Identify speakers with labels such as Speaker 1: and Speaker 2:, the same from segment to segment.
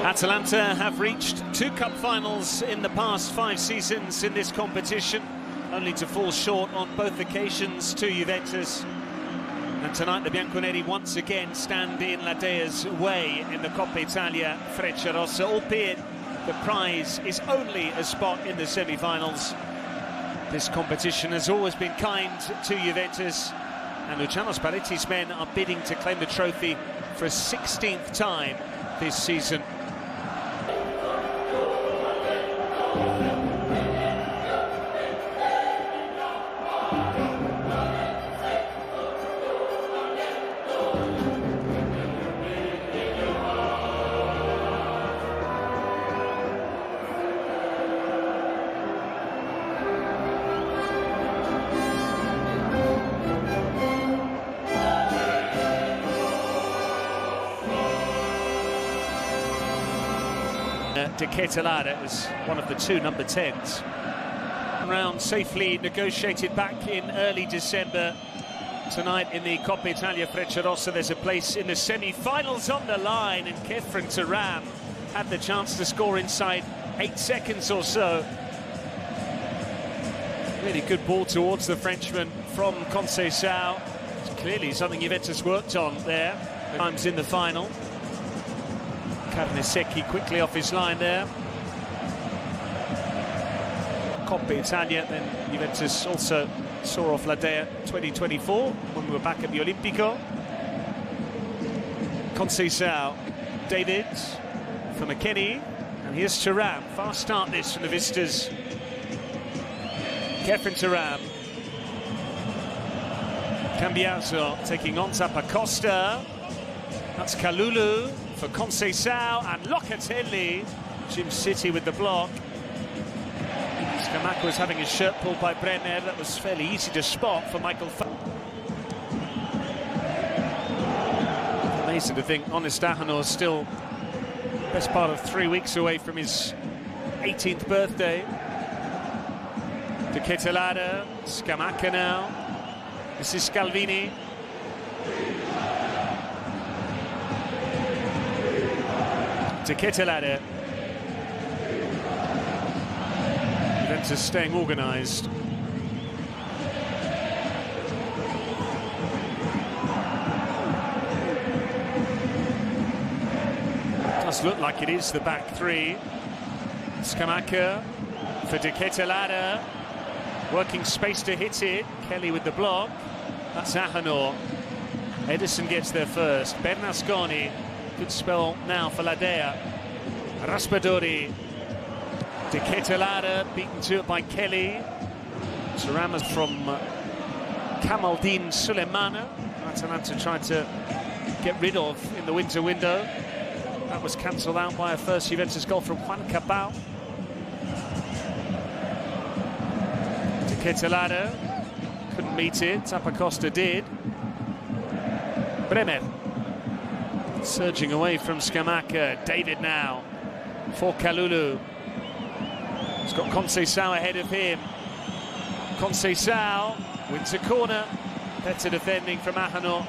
Speaker 1: Atalanta have reached 2 cup finals in the past 5 seasons in this competition, only to fall short on both occasions to Juventus. And tonight the Bianconeri once again stand in Ladea's way in the Coppa Italia Frecciarossa, albeit the prize is only a spot in the semi-finals. This competition has always been kind to Juventus, and Luciano Spalletti's men are bidding to claim the trophy for a 16th time this season. Atalanta is one of the 2 number 10s. Round safely negotiated back in early December. Tonight in the Coppa Italia Frecciarossa there's a place in the semi-finals on the line, and Kefren Turam had the chance to score inside 8 seconds or so. Really good ball towards the Frenchman from Conceição. It's clearly something Juventus worked on there. Times in the final. Carnesecchi quickly off his line there. Coppa Italia, then Juventus also saw off Ladea 2024 when we were back at the Olimpico. Conceição, David for McKennie, and here's Turam. Fast start this from the visitors. Kefren Turam. Cambiaso taking on Zappacosta. That's Kalulu for Conceição, and Locatelli. Jim City with the block. Scamacca was having his shirt pulled by Brenner. That was fairly easy to spot for Michael. Amazing to think Honest Ahanor is still best part of 3 weeks away from his 18th birthday. De Ketelada, Scamacca now. This is Scalvini. De Ketelada. Juventus staying organised. Does look like it is the back 3. Scamacca for De Ketelada. Working space to hit it. Kelly with the block. That's Ahanor. Edison gets there first. Bernasconi. Good spell now for Ladea. Raspadori. De Ketelada beaten to it by Kelly. Turam from Kamaldeen Sulemana. Atalanta tried to get rid of in the winter window. That was cancelled out by a first Juventus goal from Juan Cabal. De Ketelada couldn't meet it. Zappacosta did. Bremer. Surging away from Scamacca. David now for Kalulu. He's got Conceição ahead of him. Conceição wins a corner. Better defending from Ahanor.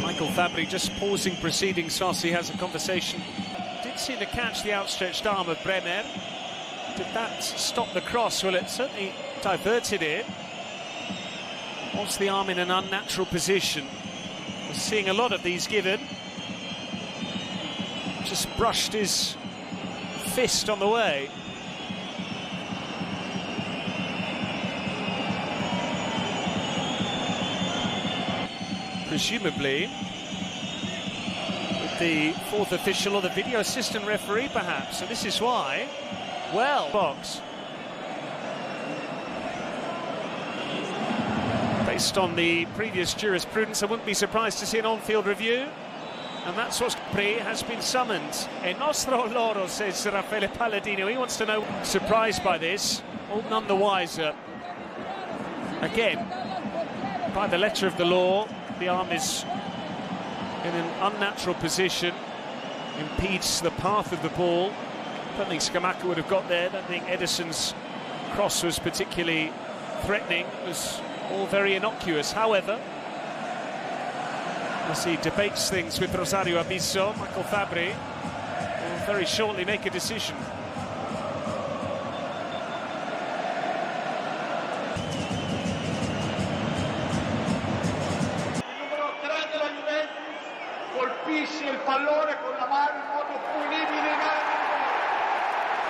Speaker 1: Michael Fabri just pausing proceedings whilst he has a conversation. Did seem to catch the outstretched arm of Bremer. Did that stop the cross? Well, it certainly diverted it. Wants the arm in an unnatural position. We're seeing a lot of these given. Just brushed his fist on the way. Presumably with the 4th official or the video assistant referee perhaps, and this is why. Well, box. Based on the previous jurisprudence, I wouldn't be surprised to see an on-field review. And that's what has been summoned. E nostro loro, says Raffaele Palladino. He wants to know. Surprised by this, all none the wiser. Again, by the letter of the law, the arm is in an unnatural position, impedes the path of the ball. I don't think Scamacca would have got there. I don't think Edison's cross was particularly threatening. It was all very innocuous. However, As he debates things with Rosario Abisso, Michael Fabri will very shortly make a decision.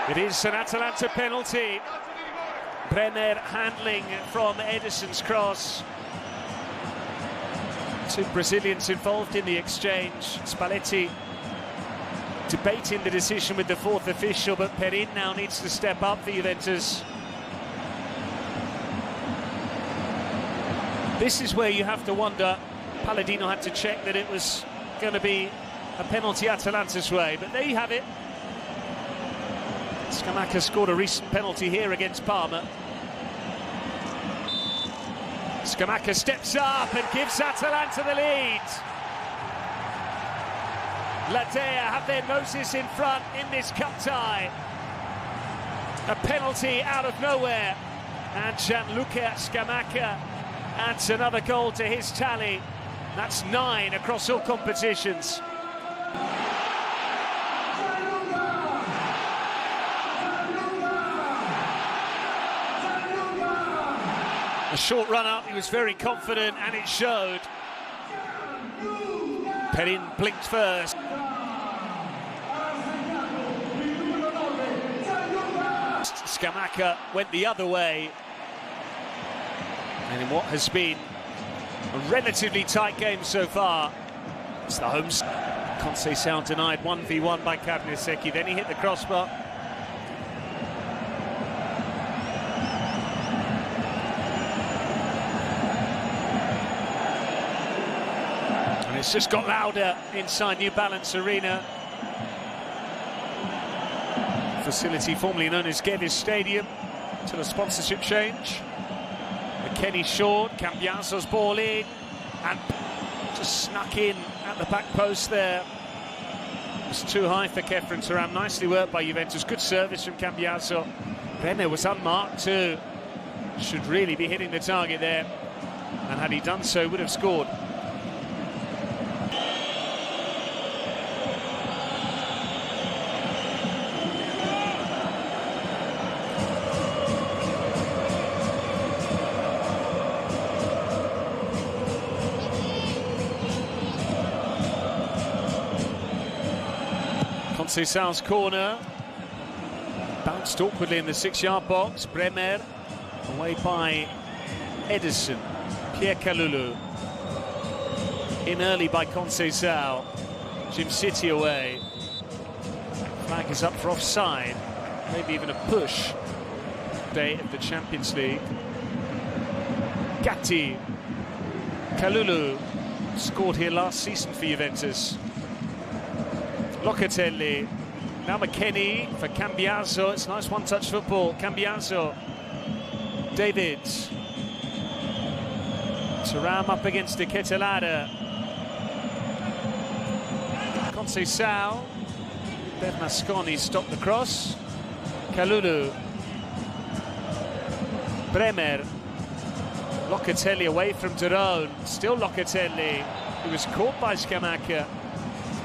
Speaker 1: It is an Atalanta penalty. Bremer handling from Ederson's cross. Two Brazilians involved in the exchange. Spalletti debating the decision with the fourth official, but Perin now needs to step up for Juventus. This is where you have to wonder. Palladino had to check that it was going to be a penalty Atalanta's way, but there you have it. Scamacca scored a recent penalty here against Parma. Scamacca steps up and gives Atalanta the lead. Ladea have their noses in front in this cup tie. A penalty out of nowhere. And Gianluca Scamacca adds another goal to his tally. That's 9 across all competitions. A short run up, he was very confident and it showed. Perin blinked first. Scamacca went the other way. And in what has been a relatively tight game so far, it's the home. Conceição denied 1v1 by Carnesecchi, then he hit the crossbar. And it's just got louder inside New Balance Arena. Facility formerly known as Geddes Stadium, till a sponsorship change. McKennie short, Cambiaso's ball in, and just snuck in at the back post there. It was too high for Kefren Turam. Nicely worked by Juventus. Good service from Cambiaso. Bremer was unmarked too. Should really be hitting the target there, and had he done so, would have scored. Conceição's corner, bounced awkwardly in the 6-yard box. Bremer away by Ederson. Pierre Kalulu in early by Conceição. Jim City away. Flag is up for offside, maybe even a push. Day of the Champions League. Gatti. Kalulu scored here last season for Juventus. Locatelli, now McKennie for Cambiaso. It's nice one-touch football. Cambiaso, David, Turam up against Ketelada. Conceição, Bernasconi stopped the cross. Kalulu, Bremer, Locatelli away from Turam. Still Locatelli, who was caught by Scamacca.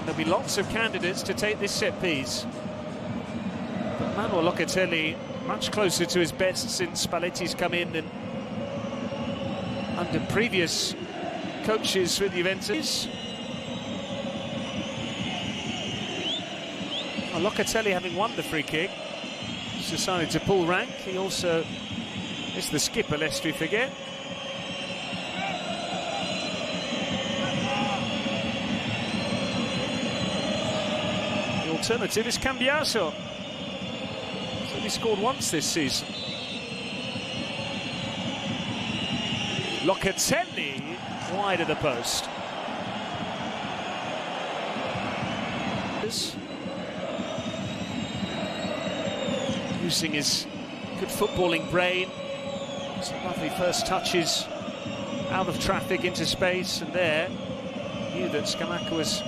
Speaker 1: There'll be lots of candidates to take this set piece. But Manuel Locatelli much closer to his best since Spalletti's come in than under previous coaches with Juventus. Well, Locatelli, having won the free kick, has decided to pull rank. He also is the skipper, lest we forget. Alternative is Cambiaso. He's only scored once this season. Locatelli wide of the post. Using his good footballing brain. Some lovely first touches out of traffic into space, and there knew that Scamacca was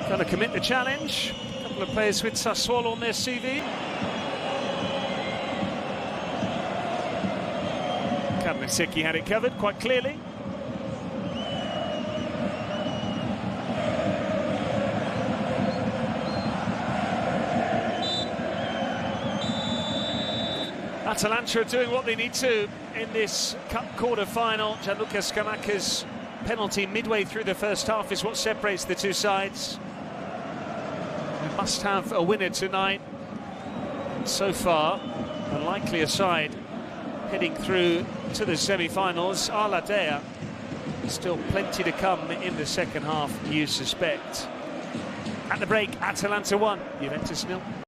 Speaker 1: going to commit the challenge. A couple of players with Sassuolo on their CV. Carnesecchi had it covered quite clearly. Atalanta are doing what they need to in this cup quarter-final. Gianluca Scamacca's penalty midway through the first half is what separates the two sides. We must have a winner tonight. So far, a likelier side heading through to the semi-finals. Atalanta, still plenty to come in the second half, you suspect. At the break, Atalanta 1, Juventus 0.